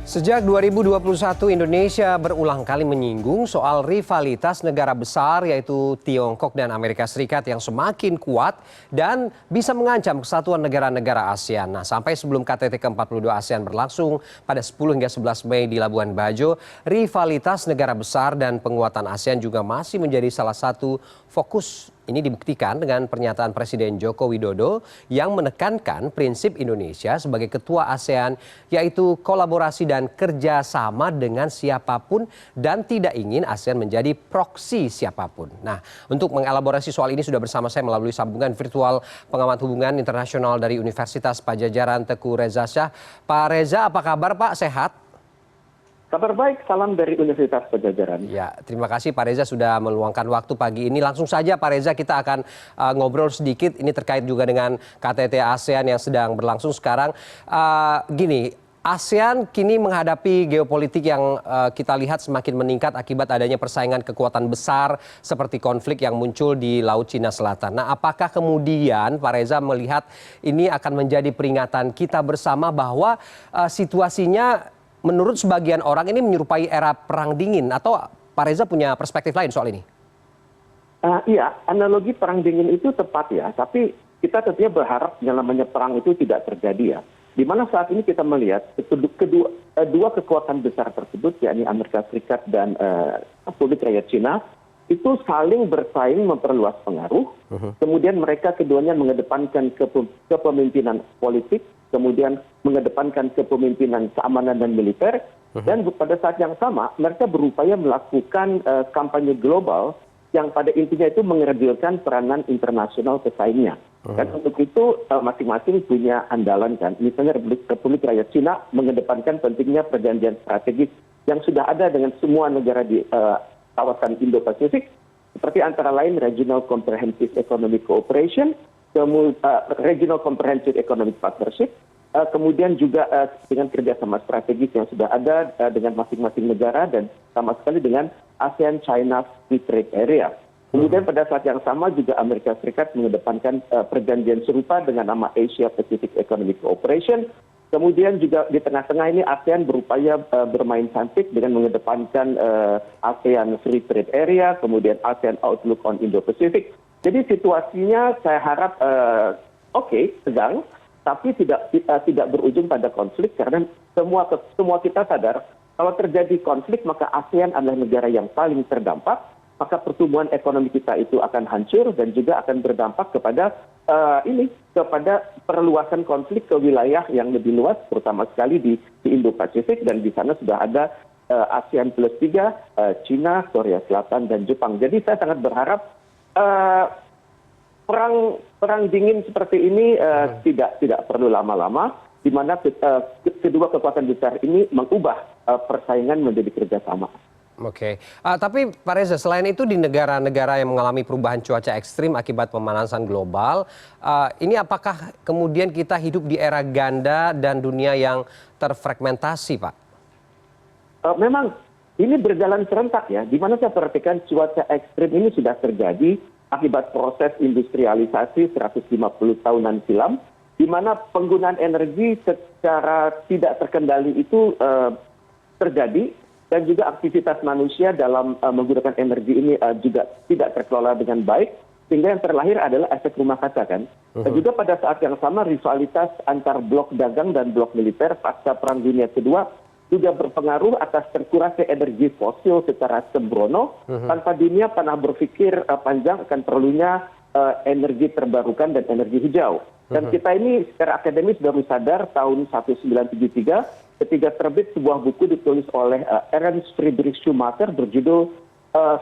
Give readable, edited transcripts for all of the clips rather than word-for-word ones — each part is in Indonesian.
Sejak 2021, Indonesia berulang kali menyinggung soal rivalitas negara besar yaitu Tiongkok dan Amerika Serikat yang semakin kuat dan bisa mengancam kesatuan negara-negara ASEAN. Nah, sampai sebelum KTT ke-42 ASEAN berlangsung pada 10 hingga 11 Mei di Labuan Bajo, rivalitas negara besar dan penguatan ASEAN juga masih menjadi salah satu fokus. Ini dibuktikan dengan pernyataan Presiden Joko Widodo yang menekankan prinsip Indonesia sebagai ketua ASEAN yaitu kolaborasi dan kerjasama dengan siapapun dan tidak ingin ASEAN menjadi proksi siapapun. Nah, untuk mengelaborasi soal ini sudah bersama saya melalui sambungan virtual pengamat hubungan internasional dari Universitas Padjadjaran Teguh Reza Shah. Pak Reza, apa kabar Pak? Sehat? Kabar baik, salam dari Universitas Padjadjaran. Ya, terima kasih Pak Reza sudah meluangkan waktu pagi ini. Langsung saja Pak Reza, kita akan ngobrol sedikit. Ini terkait juga dengan KTT ASEAN yang sedang berlangsung sekarang. ASEAN kini menghadapi geopolitik yang kita lihat semakin meningkat akibat adanya persaingan kekuatan besar seperti konflik yang muncul di Laut Cina Selatan. Nah, apakah kemudian Pak Reza melihat ini akan menjadi peringatan kita bersama bahwa situasinya menurut sebagian orang ini menyerupai era perang dingin, atau Pak Reza punya perspektif lain soal ini? Iya, analogi perang dingin itu tepat ya, tapi kita tentunya berharap yang namanya perang itu tidak terjadi ya. Di mana saat ini kita melihat dua kekuatan besar tersebut, yakni Amerika Serikat dan Republik Rakyat Cina, itu saling bersaing memperluas pengaruh. Kemudian mereka keduanya mengedepankan kepemimpinan politik, kemudian mengedepankan kepemimpinan keamanan dan militer, dan pada saat yang sama mereka berupaya melakukan kampanye global yang pada intinya itu mengerdilkan peranan internasional pesaingnya. Dan untuk itu masing-masing punya andalan kan. Misalnya Republik Rakyat Cina mengedepankan pentingnya perjanjian strategis yang sudah ada dengan semua negara di kawasan Indo-Pasifik, seperti antara lain Regional Comprehensive Economic Cooperation, Regional Comprehensive Economic Partnership, kemudian juga dengan kerjasama strategis yang sudah ada dengan masing-masing negara dan sama sekali dengan ASEAN-China Free Trade Area. Kemudian pada saat yang sama juga Amerika Serikat mengedepankan perjanjian serupa dengan nama Asia Pacific Economic Cooperation. Kemudian juga di tengah-tengah ini ASEAN berupaya bermain cantik dengan mengedepankan ASEAN Free Trade Area, kemudian ASEAN Outlook on Indo-Pacific. Jadi situasinya saya harap sedang, tapi tidak berujung pada konflik karena semua kita sadar kalau terjadi konflik maka ASEAN adalah negara yang paling terdampak, maka pertumbuhan ekonomi kita itu akan hancur dan juga akan berdampak kepada perluasan konflik ke wilayah yang lebih luas, terutama sekali di Indo-Pasifik, dan di sana sudah ada ASEAN plus 3, China, Korea Selatan, dan Jepang. Jadi saya sangat berharap perang dingin seperti ini tidak perlu lama-lama, di mana kedua kekuatan besar ini mengubah persaingan menjadi kerjasama. Oke, tapi Pak Reza, selain itu di negara-negara yang mengalami perubahan cuaca ekstrim akibat pemanasan global, ini apakah kemudian kita hidup di era ganda dan dunia yang terfragmentasi, Pak? Memang ini berjalan serentak ya, di mana saya perhatikan cuaca ekstrim ini sudah terjadi akibat proses industrialisasi 150 tahunan silam, di mana penggunaan energi secara tidak terkendali itu terjadi, dan juga aktivitas manusia dalam menggunakan energi ini juga tidak terkelola dengan baik, sehingga yang terlahir adalah efek rumah kaca kan. Dan juga pada saat yang sama rivalitas antar blok dagang dan blok militer pasca Perang Dunia Kedua juga berpengaruh atas terkurasnya energi fosil secara sembrono, tanpa dunia pernah berpikir panjang akan perlunya energi terbarukan dan energi hijau. Dan kita ini secara akademis baru sadar tahun 1973 ketika terbit sebuah buku ditulis oleh Ernst Friedrich Schumacher berjudul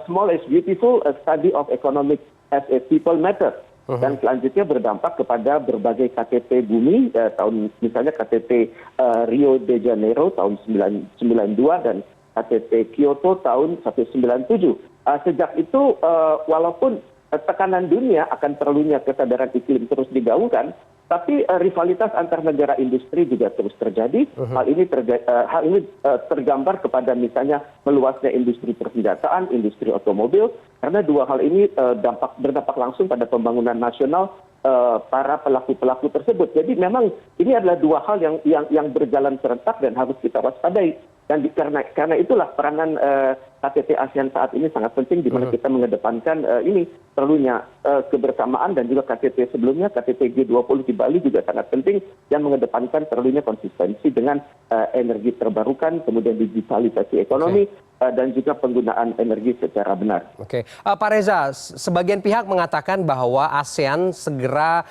Small is Beautiful, A Study of Economics as a People Matter. Dan selanjutnya berdampak kepada berbagai KTT bumi, misalnya KTT Rio de Janeiro tahun 1992 dan KTT Kyoto tahun 1997. Sejak itu walaupun tekanan dunia akan perlunya kesadaran iklim terus digaungkan, tapi rivalitas antar negara industri juga terus terjadi. Hal ini tergambar kepada misalnya meluasnya industri persenjataan, industri otomobil, karena dua hal ini berdampak langsung pada pembangunan nasional para pelaku-pelaku tersebut. Jadi memang ini adalah dua hal yang berjalan serentak dan harus kita waspadai. Dan karena itulah peranan KTT ASEAN saat ini sangat penting, di mana kita mengedepankan ini perlunya kebersamaan, dan juga KTT sebelumnya, KTT G20 di Bali juga sangat penting, yang mengedepankan perlunya konsistensi dengan energi terbarukan, kemudian digitalisasi ekonomi, dan juga penggunaan energi secara benar. Oke, Pak Reza, sebagian pihak mengatakan bahwa ASEAN segera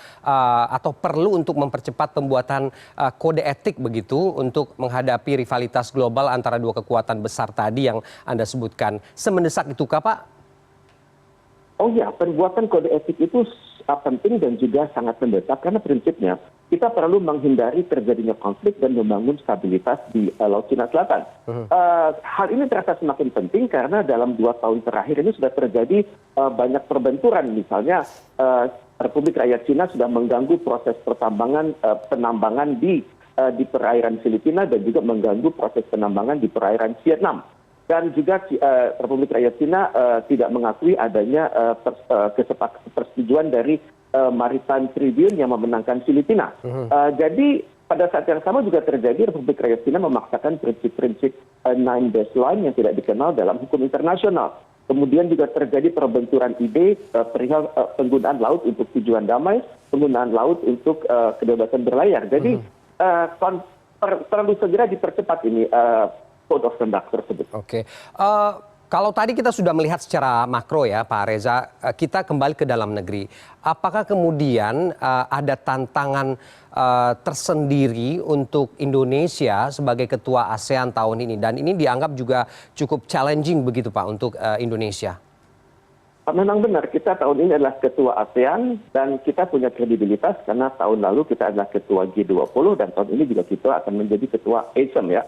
atau perlu untuk mempercepat pembuatan kode etik begitu untuk menghadapi rivalitas global antara dua kekuatan besar tadi yang Anda sebutkan. Semendesak itukah, Pak? Oh ya, pembuatan kode etik itu penting dan juga sangat mendesak, karena prinsipnya kita perlu menghindari terjadinya konflik dan membangun stabilitas di Laut Cina Selatan. Hal ini terasa semakin penting karena dalam 2 tahun terakhir ini sudah terjadi banyak perbenturan. Misalnya Republik Rakyat Cina sudah mengganggu proses penambangan di perairan Filipina, dan juga mengganggu proses penambangan di perairan Vietnam. Dan juga Republik Rakyat Cina tidak mengakui adanya persetujuan dari Maritime Tribune yang memenangkan Filipina. Jadi pada saat yang sama juga terjadi Republik Rakyat Cina memaksakan prinsip-prinsip Nine Baseline yang tidak dikenal dalam hukum internasional. Kemudian juga terjadi perbenturan ide perihal penggunaan laut untuk tujuan damai, penggunaan laut untuk kebebasan berlayar. Jadi perlu segera dipercepat ini Code of Conduct tersebut. Oke. Kalau tadi kita sudah melihat secara makro ya Pak Reza, kita kembali ke dalam negeri. Apakah kemudian ada tantangan tersendiri untuk Indonesia sebagai ketua ASEAN tahun ini? Dan ini dianggap juga cukup challenging begitu Pak untuk Indonesia? Memang benar, kita tahun ini adalah ketua ASEAN dan kita punya kredibilitas karena tahun lalu kita adalah ketua G20 dan tahun ini juga kita akan menjadi ketua ASEM ya.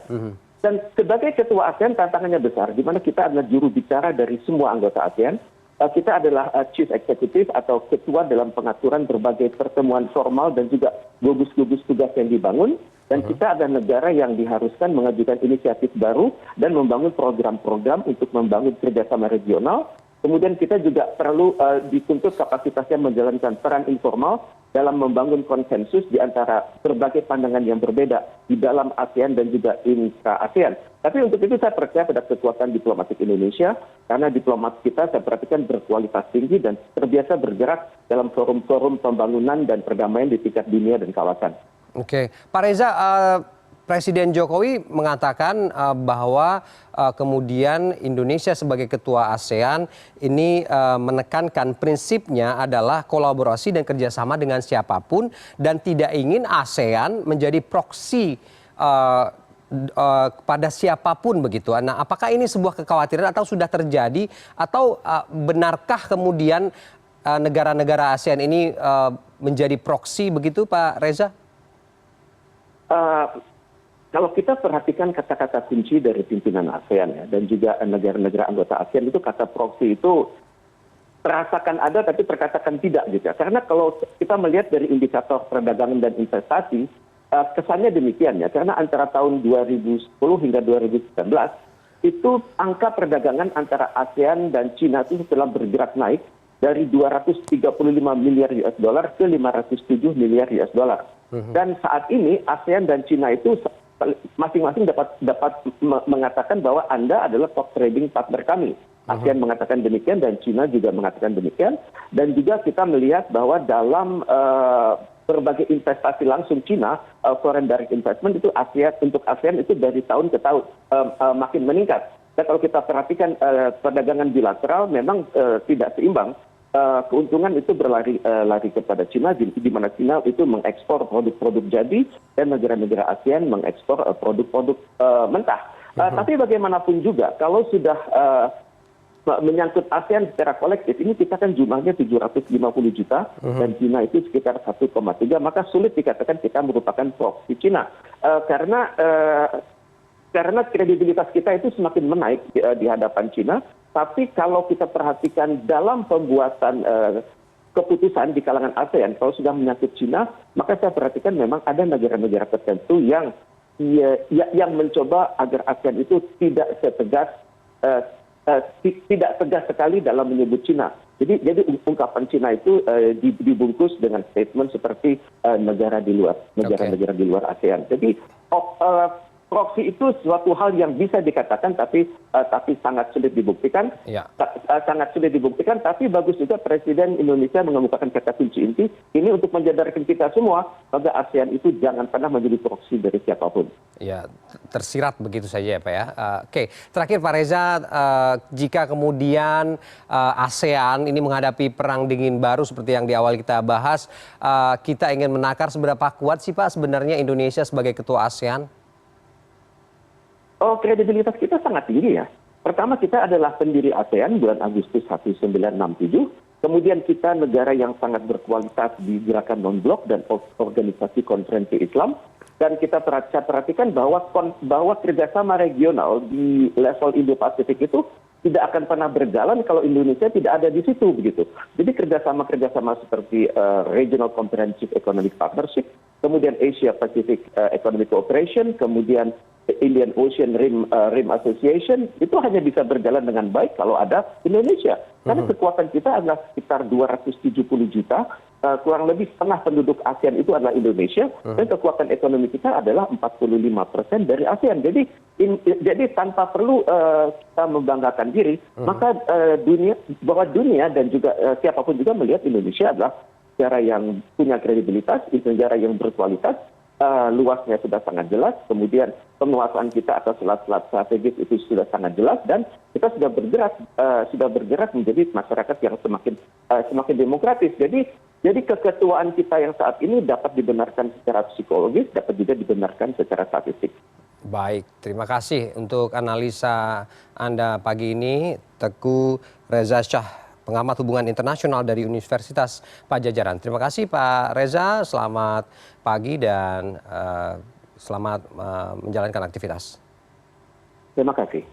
Dan sebagai ketua ASEAN tantangannya besar, di mana kita adalah juru bicara dari semua anggota ASEAN. Kita adalah chief executive atau ketua dalam pengaturan berbagai pertemuan formal dan juga gugus-gugus tugas yang dibangun. Dan kita adalah negara yang diharuskan mengajukan inisiatif baru dan membangun program-program untuk membangun kerjasama regional. Kemudian kita juga perlu dituntut kapasitasnya menjalankan peran informal dalam membangun konsensus di antara berbagai pandangan yang berbeda di dalam ASEAN dan juga intra-ASEAN. Tapi untuk itu saya percaya pada kekuatan diplomatik Indonesia, karena diplomat kita saya perhatikan berkualitas tinggi dan terbiasa bergerak dalam forum-forum pembangunan dan perdamaian di tingkat dunia dan kawasan. Oke, Pak Reza, Presiden Jokowi mengatakan bahwa kemudian Indonesia sebagai ketua ASEAN ini menekankan prinsipnya adalah kolaborasi dan kerjasama dengan siapapun dan tidak ingin ASEAN menjadi proksi kepada siapapun begitu. Nah, apakah ini sebuah kekhawatiran atau sudah terjadi atau benarkah kemudian negara-negara ASEAN ini menjadi proksi begitu, Pak Reza? Kalau kita perhatikan kata-kata kunci dari pimpinan ASEAN ya, dan juga negara-negara anggota ASEAN itu kata proksi itu terasakan ada tapi terkatakan tidak gitu ya. Karena kalau kita melihat dari indikator perdagangan dan investasi, kesannya demikian ya. Karena antara tahun 2010 hingga 2019 itu angka perdagangan antara ASEAN dan Cina itu telah bergerak naik dari 235 miliar US dollar ke 507 miliar US dollar. Dan saat ini ASEAN dan Cina itu masing-masing dapat mengatakan bahwa Anda adalah top trading partner kami. ASEAN mengatakan demikian dan Cina juga mengatakan demikian. Dan juga kita melihat bahwa dalam berbagai investasi langsung Cina, foreign direct investment itu untuk ASEAN itu dari tahun ke tahun makin meningkat. Dan kalau kita perhatikan perdagangan bilateral memang tidak seimbang. Keuntungan itu berlari kepada Cina, di mana Cina itu mengekspor produk-produk jadi dan negara-negara ASEAN mengekspor produk-produk mentah. Tapi bagaimanapun juga, kalau sudah menyangkut ASEAN secara kolektif, ini kita kan jumlahnya 750 juta dan Cina itu sekitar 1,3, maka sulit dikatakan kita merupakan proksi Cina. Karena kredibilitas kita itu semakin menaik di hadapan Cina. Tapi kalau kita perhatikan dalam pembuatan keputusan di kalangan ASEAN, kalau sudah menyangkut Cina, maka saya perhatikan memang ada negara-negara tertentu yang mencoba agar ASEAN itu tidak tegas sekali dalam menyebut Cina. Jadi ungkapan Cina itu dibungkus dengan statement seperti negara-negara di luar ASEAN. Jadi proksi itu suatu hal yang bisa dikatakan tapi sangat sulit dibuktikan. Ya. Sangat sulit dibuktikan, tapi bagus juga Presiden Indonesia mengemukakan kata kunci inti ini untuk menjadarkan kita semua bahwa ASEAN itu jangan pernah menjadi proksi dari siapapun. Ya, tersirat begitu saja ya Pak ya. Oke, terakhir Pak Reza, jika kemudian ASEAN ini menghadapi perang dingin baru seperti yang di awal kita bahas, kita ingin menakar seberapa kuat sih Pak sebenarnya Indonesia sebagai ketua ASEAN? Oh, kredibilitas kita sangat tinggi ya. Pertama, kita adalah pendiri ASEAN bulan Agustus 1967. Kemudian kita negara yang sangat berkualitas di gerakan non-blok dan organisasi konferensi Islam. Dan kita perhatikan bahwa kerjasama regional di level Indo-Pasifik itu tidak akan pernah berjalan kalau Indonesia tidak ada di situ begitu. Jadi kerjasama seperti Regional Comprehensive Economic Partnership, kemudian Asia Pacific Economic Cooperation, kemudian Indian Ocean Rim Association, itu hanya bisa berjalan dengan baik kalau ada Indonesia. Karena kekuatan kita adalah sekitar 270 juta, kurang lebih setengah penduduk ASEAN itu adalah Indonesia, dan kekuatan ekonomi kita adalah 45% dari ASEAN. Jadi tanpa perlu kita membanggakan diri, maka dunia dan juga siapapun juga melihat Indonesia adalah negara yang punya kredibilitas, negara yang berkualitas. Luasnya sudah sangat jelas, kemudian penguasaan kita atas selat-selat strategis itu sudah sangat jelas, dan kita sudah bergerak menjadi masyarakat yang semakin demokratis. Jadi keketuaan kita yang saat ini dapat dibenarkan secara psikologis, dapat juga dibenarkan secara statistik. Baik, terima kasih untuk analisa Anda pagi ini, Teguh Reza Shah, pengamat hubungan internasional dari Universitas Padjadjaran. Terima kasih Pak Reza, selamat pagi dan selamat menjalankan aktivitas. Terima kasih.